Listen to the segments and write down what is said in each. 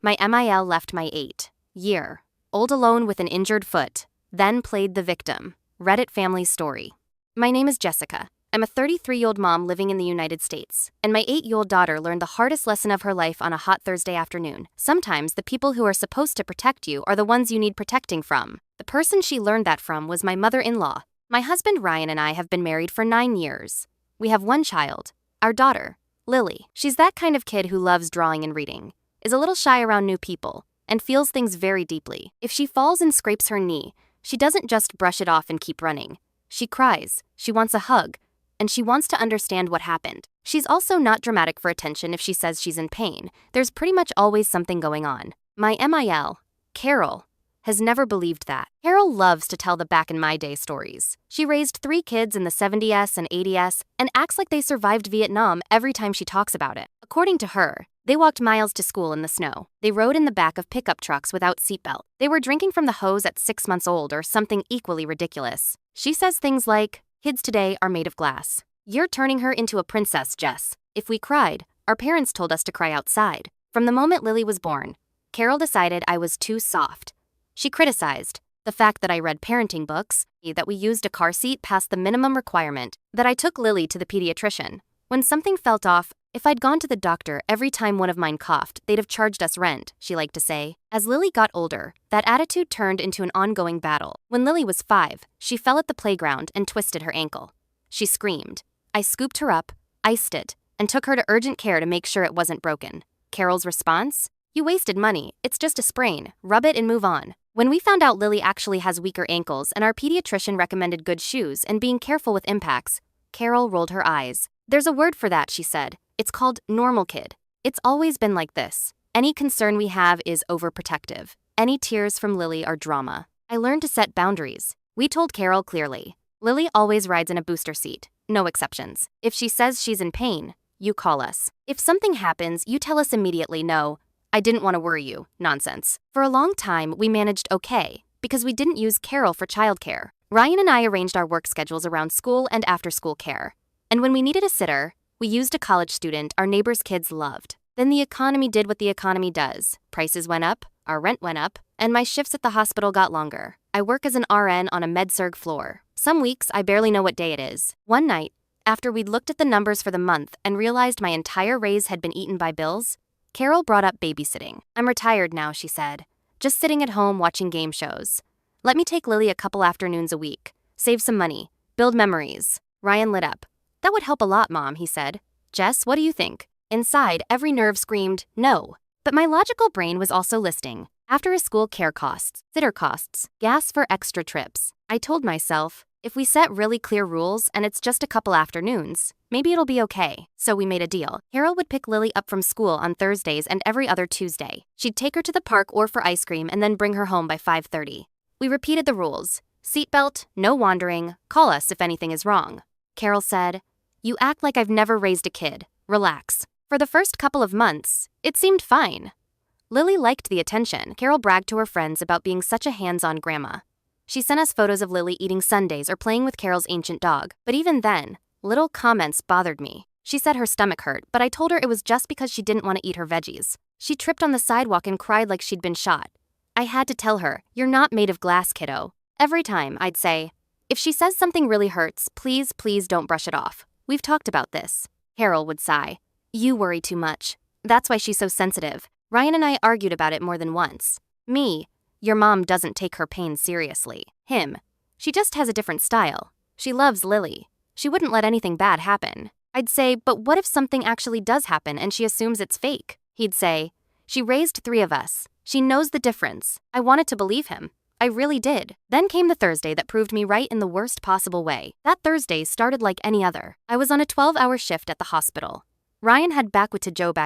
My MIL left my 8-year old alone with an injured foot, then played the victim. Reddit family story. My name is Jessica. I'm a 33-year-old mom living in the United States, and my 8-year-old daughter learned the hardest lesson of her life on a hot Thursday afternoon. Sometimes the people who are supposed to protect you are the ones you need protecting from. The person she learned that from was my mother-in-law. My husband Ryan and I have been married for 9 years. We have one child, our daughter, Lily. She's that kind of kid who loves drawing and reading, is a little shy around new people, and feels things very deeply. If she falls and scrapes her knee, she doesn't just brush it off and keep running. She cries, she wants a hug, and she wants to understand what happened. She's also not dramatic for attention if she says she's in pain. There's pretty much always something going on. My MIL, Carol, has never believed that. Carol loves to tell the back in my day stories. She raised 3 kids in the 70s and 80s and acts like they survived Vietnam every time she talks about it. According to her, they walked miles to school in the snow. They rode in the back of pickup trucks without seatbelt. They were drinking from the hose at 6 months old or something equally ridiculous. She says things like, "Kids today are made of glass. You're turning her into a princess, Jess." If we cried, our parents told us to cry outside. From the moment Lily was born, Carol decided I was too soft. She criticized the fact that I read parenting books, that we used a car seat past the minimum requirement, that I took Lily to the pediatrician. When something felt off, if I'd gone to the doctor every time one of mine coughed, they'd have charged us rent, she liked to say. As Lily got older, that attitude turned into an ongoing battle. When Lily was 5, she fell at the playground and twisted her ankle. She screamed. I scooped her up, iced it, and took her to urgent care to make sure it wasn't broken. Carol's response? "You wasted money. It's just a sprain. Rub it and move on." When we found out Lily actually has weaker ankles and our pediatrician recommended good shoes and being careful with impacts, Carol rolled her eyes. "There's a word for that," she said. "It's called normal kid. It's always been like this. Any concern we have is overprotective. Any tears from Lily are drama." I learned to set boundaries. We told Carol clearly. Lily always rides in a booster seat. No exceptions. If she says she's in pain, you call us. If something happens, you tell us immediately. No, "I didn't want to worry you" nonsense. For a long time, we managed okay, because we didn't use Carol for childcare. Ryan and I arranged our work schedules around school and after-school care. And when we needed a sitter, we used a college student our neighbor's kids loved. Then the economy did what the economy does. Prices went up, our rent went up, and my shifts at the hospital got longer. I work as an RN on a med-surg floor. Some weeks, I barely know what day it is. One night, after we'd looked at the numbers for the month and realized my entire raise had been eaten by bills, Carol brought up babysitting. "I'm retired now," she said. "Just sitting at home watching game shows. Let me take Lily a couple afternoons a week. Save some money. Build memories." Ryan lit up. "That would help a lot, Mom," he said. "Jess, what do you think?" Inside, every nerve screamed, no. But my logical brain was also listing after-school care costs, sitter costs, gas for extra trips. I told myself, if we set really clear rules and it's just a couple afternoons, maybe it'll be okay. So we made a deal. Carol would pick Lily up from school on Thursdays and every other Tuesday. She'd take her to the park or for ice cream and then bring her home by 5:30. We repeated the rules. Seatbelt, no wandering, call us if anything is wrong. Carol said, "You act like I've never raised a kid. Relax." For the first couple of months, it seemed fine. Lily liked the attention. Carol bragged to her friends about being such a hands-on grandma. She sent us photos of Lily eating sundaes or playing with Carol's ancient dog. But even then, little comments bothered me. She said her stomach hurt, but I told her it was just because she didn't want to eat her veggies. She tripped on the sidewalk and cried like she'd been shot. I had to tell her, "You're not made of glass, kiddo." Every time, I'd say, "If she says something really hurts, please don't brush it off. We've talked about this." Carol would sigh. "You worry too much. That's why she's so sensitive." Ryan and I argued about it more than once. Me, "Your mom doesn't take her pain seriously." Him, "She just has a different style. She loves Lily. She wouldn't let anything bad happen." I'd say, "But what if something actually does happen and she assumes it's fake?" He'd say, "She raised 3 of us. She knows the difference." I wanted to believe him. I really did. Then came the Thursday that proved me right in the worst possible way. That Thursday started like any other. I was on a 12-hour shift at the hospital. Ryan had back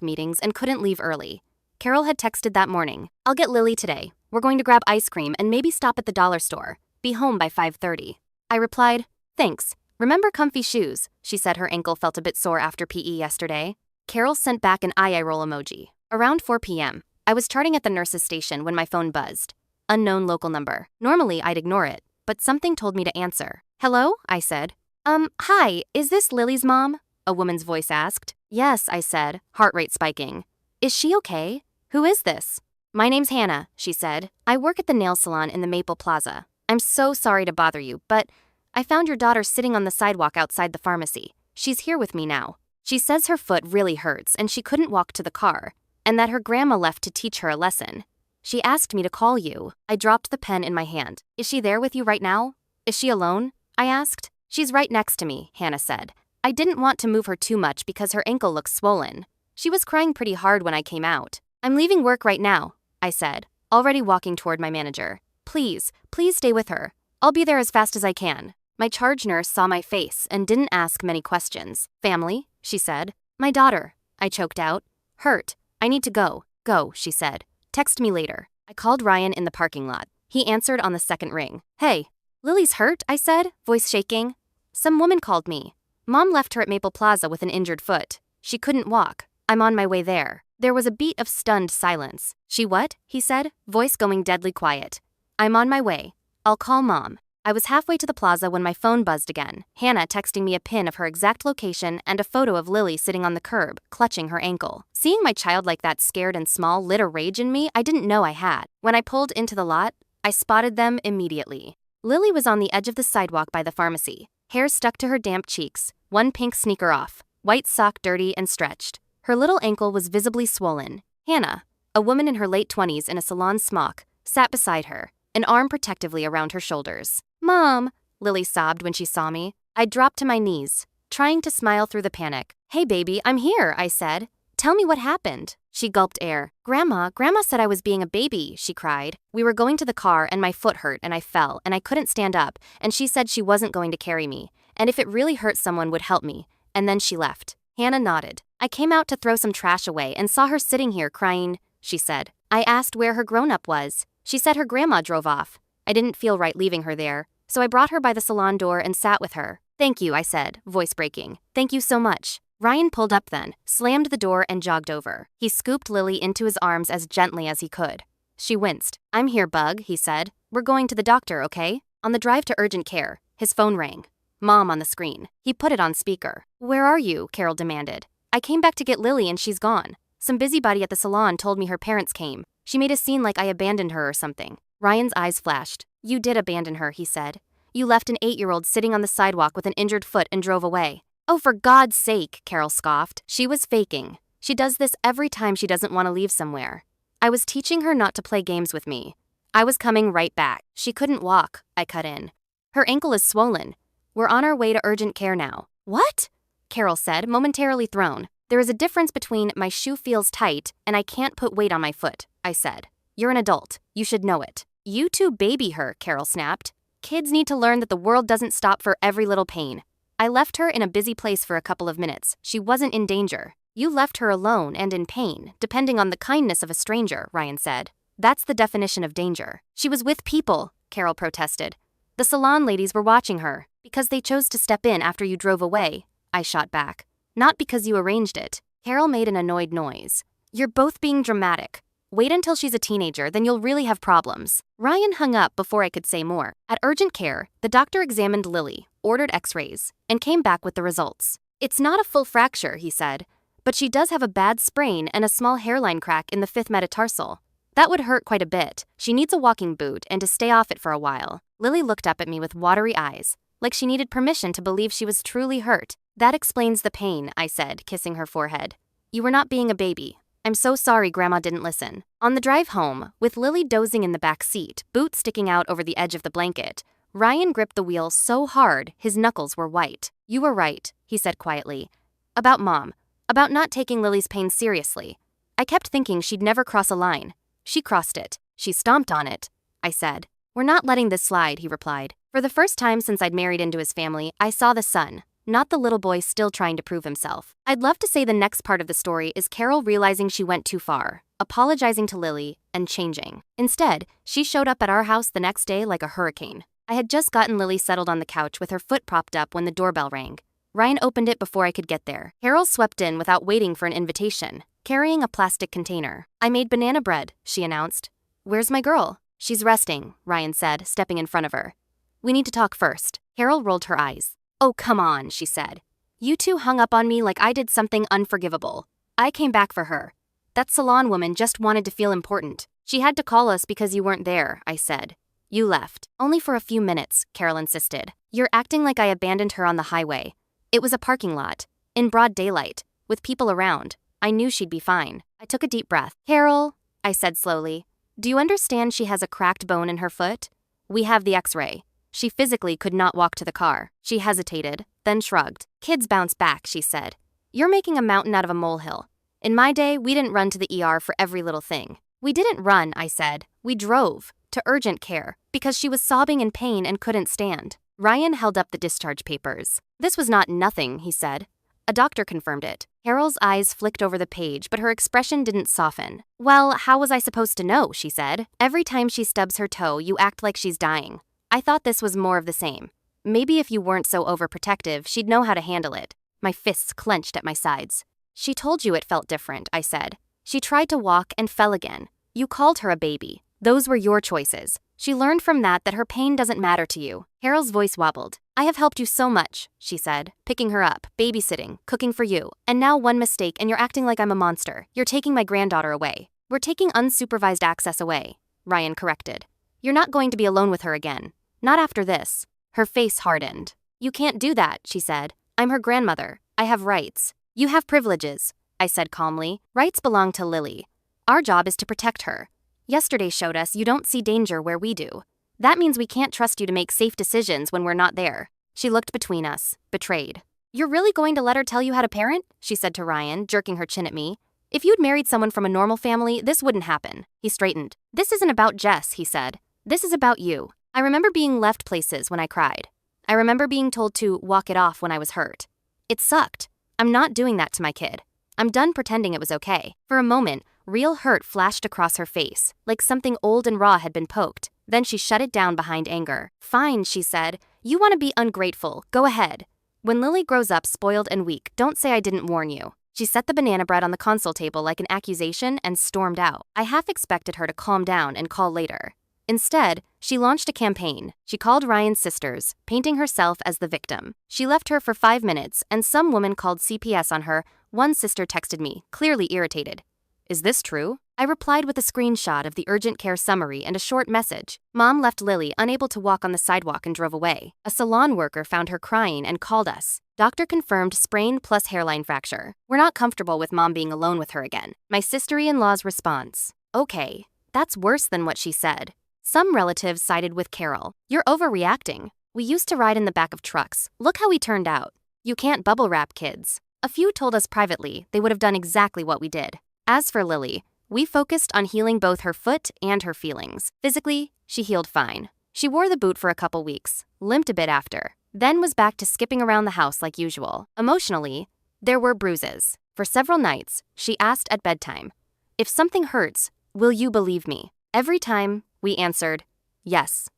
meetings and couldn't leave early. Carol had texted that morning, "I'll get Lily today. We're going to grab ice cream and maybe stop at the dollar store. Be home by 5:30. I replied, "Thanks. Remember comfy shoes?" She said her ankle felt a bit sore after PE yesterday. Carol sent back an eye roll emoji. Around 4 p.m., I was charting at the nurse's station when my phone buzzed. Unknown local number. Normally I'd ignore it, but something told me to answer. "Hello?" I said. Hi, is this Lily's mom?" a woman's voice asked. "Yes," I said, heart rate spiking. "Is she okay? Who is this? My name's Hannah, she said. I work at the nail salon in the Maple Plaza. I'm so sorry to bother you, but I found your daughter sitting on the sidewalk outside the pharmacy. She's here with me now. She says her foot really hurts and she couldn't walk to the car, and that her grandma left to teach her a lesson. She asked me to call you. I dropped the pen in my hand. Is she there with you right now? Is she alone? I asked. She's right next to me, Hannah said. I didn't want to move her too much because her ankle looks swollen. She was crying pretty hard when I came out. I'm leaving work right now, I said, already walking toward my manager. Please stay with her. I'll be there as fast as I can. My charge nurse saw my face and didn't ask many questions. Family, she said. My daughter, I choked out. Hurt. I need to go. Go, she said. Text me later. I called Ryan in the parking lot. He answered on the second ring. Hey, Lily's hurt, I said, voice shaking. Some woman called me. Mom left her at Maple Plaza with an injured foot. She couldn't walk. I'm on my way there. There was a beat of stunned silence. She what? He said, voice going deadly quiet. I'm on my way. I'll call Mom. I was halfway to the plaza when my phone buzzed again, Hannah texting me a pin of her exact location and a photo of Lily sitting on the curb, clutching her ankle. Seeing my child like that scared and small lit a rage in me I didn't know I had. When I pulled into the lot, I spotted them immediately. Lily was on the edge of the sidewalk by the pharmacy, hair stuck to her damp cheeks, one pink sneaker off, white sock dirty and stretched. Her little ankle was visibly swollen. Hannah, a woman in her late 20s in a salon smock, sat beside her, an arm protectively around her shoulders. Mom, Lily sobbed when she saw me. I dropped to my knees, trying to smile through the panic. Hey baby, I'm here, I said. Tell me what happened. She gulped air. Grandma said I was being a baby, she cried. We were going to the car and my foot hurt and I fell and I couldn't stand up and she said she wasn't going to carry me and if it really hurt someone would help me, and then she left. Hannah nodded. I came out to throw some trash away and saw her sitting here crying, she said. I asked where her grown-up was. She said her grandma drove off. I didn't feel right leaving her there, so I brought her by the salon door and sat with her. Thank you, I said, voice breaking. Thank you so much. Ryan pulled up then, slammed the door and jogged over. He scooped Lily into his arms as gently as he could. She winced. I'm here, Bug, he said. We're going to the doctor, okay? On the drive to urgent care, his phone rang. Mom on the screen. He put it on speaker. Where are you? Carol demanded. I came back to get Lily and she's gone. Some busybody at the salon told me her parents came. She made a scene like I abandoned her or something. Ryan's eyes flashed. You did abandon her, he said. You left an 8-year-old sitting on the sidewalk with an injured foot and drove away. Oh, for God's sake, Carol scoffed. She was faking. She does this every time she doesn't want to leave somewhere. I was teaching her not to play games with me. I was coming right back. She couldn't walk, I cut in. Her ankle is swollen. We're on our way to urgent care now. What? Carol said, momentarily thrown. There is a difference between my shoe feels tight and I can't put weight on my foot, I said. You're an adult. You should know it. You two baby her, Carol snapped. Kids need to learn that the world doesn't stop for every little pain. I left her in a busy place for a couple of minutes. She wasn't in danger. You left her alone and in pain, depending on the kindness of a stranger, Ryan said. That's the definition of danger. She was with people, Carol protested. The salon ladies were watching her. Because they chose to step in after you drove away, I shot back. Not because you arranged it. Carol made an annoyed noise. You're both being dramatic. Wait until she's a teenager, then you'll really have problems. Ryan hung up before I could say more. At urgent care, the doctor examined Lily, ordered x-rays, and came back with the results. It's not a full fracture, he said, but she does have a bad sprain and a small hairline crack in the 5th metatarsal. That would hurt quite a bit. She needs a walking boot and to stay off it for a while. Lily looked up at me with watery eyes, like she needed permission to believe she was truly hurt. That explains the pain, I said, kissing her forehead. You were not being a baby. I'm so sorry Grandma didn't listen. On the drive home, with Lily dozing in the back seat, boot sticking out over the edge of the blanket, Ryan gripped the wheel so hard his knuckles were white. You were right, he said quietly. About Mom. About not taking Lily's pain seriously. I kept thinking she'd never cross a line. She crossed it. She stomped on it, I said. We're not letting this slide, he replied. For the first time since I'd married into his family, I saw the son, not the little boy still trying to prove himself. I'd love to say the next part of the story is Carol realizing she went too far, apologizing to Lily, and changing. Instead, she showed up at our house the next day like a hurricane. I had just gotten Lily settled on the couch with her foot propped up when the doorbell rang. Ryan opened it before I could get there. Carol swept in without waiting for an invitation, carrying a plastic container. I made banana bread, she announced. Where's my girl? She's resting, Ryan said, stepping in front of her. We need to talk first. Carol rolled her eyes. Oh, come on, she said. You two hung up on me like I did something unforgivable. I came back for her. That salon woman just wanted to feel important. She had to call us because you weren't there, I said. You left. Only for a few minutes, Carol insisted. You're acting like I abandoned her on the highway. It was a parking lot. In broad daylight. With people around. I knew she'd be fine. I took a deep breath. Carol, I said slowly. Do you understand she has a cracked bone in her foot? We have the x-ray. She physically could not walk to the car. She hesitated, then shrugged. Kids bounce back, she said. You're making a mountain out of a molehill. In my day, we didn't run to the ER for every little thing. We didn't run, I said. We drove. To urgent care. Because she was sobbing in pain and couldn't stand. Ryan held up the discharge papers. This was not nothing, he said. A doctor confirmed it. Carol's eyes flicked over the page, but her expression didn't soften. Well, how was I supposed to know, she said. Every time she stubs her toe, you act like she's dying. I thought this was more of the same. Maybe if you weren't so overprotective, she'd know how to handle it. My fists clenched at my sides. She told you it felt different, I said. She tried to walk and fell again. You called her a baby. Those were your choices. She learned from that her pain doesn't matter to you. Carol's voice wobbled. I have helped you so much, she said, picking her up, babysitting, cooking for you. And now one mistake and you're acting like I'm a monster. You're taking my granddaughter away. We're taking unsupervised access away, Ryan corrected. You're not going to be alone with her again. Not after this. Her face hardened. You can't do that, she said. I'm her grandmother. I have rights. You have privileges, I said calmly. Rights belong to Lily. Our job is to protect her. Yesterday showed us you don't see danger where we do. That means we can't trust you to make safe decisions when we're not there. She looked between us, betrayed. You're really going to let her tell you how to parent? She said to Ryan, jerking her chin at me. If you'd married someone from a normal family, this wouldn't happen. He straightened. This isn't about Jess, he said. This is about you. I remember being left places when I cried. I remember being told to walk it off when I was hurt. It sucked. I'm not doing that to my kid. I'm done pretending it was okay. For a moment, real hurt flashed across her face, like something old and raw had been poked. Then she shut it down behind anger. Fine, she said. You want to be ungrateful. Go ahead. When Lily grows up spoiled and weak, don't say I didn't warn you. She set the banana bread on the console table like an accusation and stormed out. I half expected her to calm down and call later. Instead, she launched a campaign. She called Ryan's sisters, painting herself as the victim. She left her for 5 minutes, and some woman called CPS on her. One sister texted me, clearly irritated. Is this true? I replied with a screenshot of the urgent care summary and a short message. Mom left Lily unable to walk on the sidewalk and drove away. A salon worker found her crying and called us. Doctor confirmed sprain plus hairline fracture. We're not comfortable with Mom being alone with her again. My sister-in-law's response. Okay, that's worse than what she said. Some relatives sided with Carol. You're overreacting. We used to ride in the back of trucks. Look how we turned out. You can't bubble wrap kids. A few told us privately they would have done exactly what we did. As for Lily, we focused on healing both her foot and her feelings. Physically, she healed fine. She wore the boot for a couple weeks, limped a bit after, then was back to skipping around the house like usual. Emotionally, there were bruises. For several nights, she asked at bedtime, if something hurts, will you believe me? Every time, we answered, yes,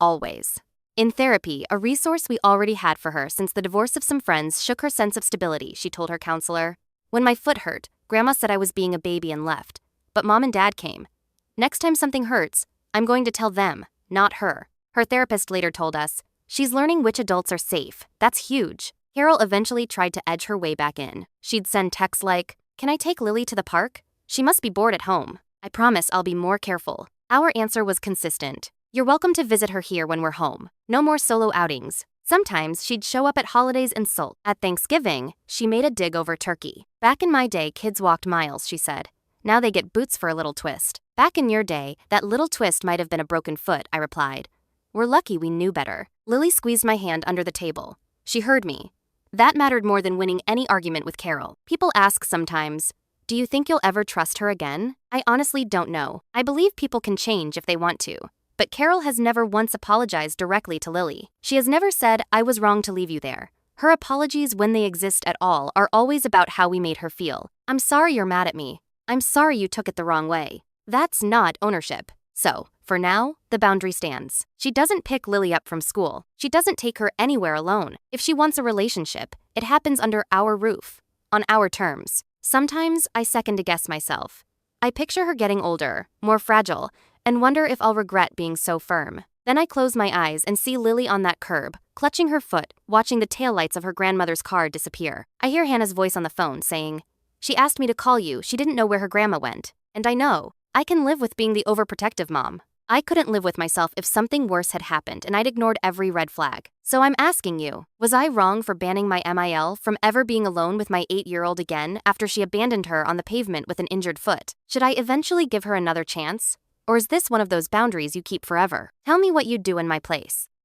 always. In therapy, a resource we already had for her since the divorce of some friends shook her sense of stability, she told her counselor. When my foot hurt, Grandma said I was being a baby and left, but Mom and Dad came. Next time something hurts, I'm going to tell them, not her. Her therapist later told us, she's learning which adults are safe. That's huge. Carol eventually tried to edge her way back in. She'd send texts like, can I take Lily to the park? She must be bored at home. I promise I'll be more careful. Our answer was consistent. You're welcome to visit her here when we're home. No more solo outings. Sometimes she'd show up at holidays and sulk. At Thanksgiving, she made a dig over turkey. Back in my day, kids walked miles, she said. Now they get boots for a little twist. Back in your day, that little twist might have been a broken foot, I replied. We're lucky we knew better. Lily squeezed my hand under the table. She heard me. That mattered more than winning any argument with Carol. People ask sometimes, do you think you'll ever trust her again? I honestly don't know. I believe people can change if they want to. But Carol has never once apologized directly to Lily. She has never said, I was wrong to leave you there. Her apologies, when they exist at all, are always about how we made her feel. I'm sorry you're mad at me. I'm sorry you took it the wrong way. That's not ownership. So, for now, the boundary stands. She doesn't pick Lily up from school. She doesn't take her anywhere alone. If she wants a relationship, it happens under our roof, on our terms. Sometimes I second-guess myself. I picture her getting older, more fragile, and wonder if I'll regret being so firm. Then I close my eyes and see Lily on that curb, clutching her foot, watching the taillights of her grandmother's car disappear. I hear Hannah's voice on the phone saying, She asked me to call you, she didn't know where her grandma went. And I know, I can live with being the overprotective mom. I couldn't live with myself if something worse had happened and I'd ignored every red flag. So I'm asking you, was I wrong for banning my MIL from ever being alone with my 8-year-old again after she abandoned her on the pavement with an injured foot? Should I eventually give her another chance? Or is this one of those boundaries you keep forever? Tell me what you'd do in my place.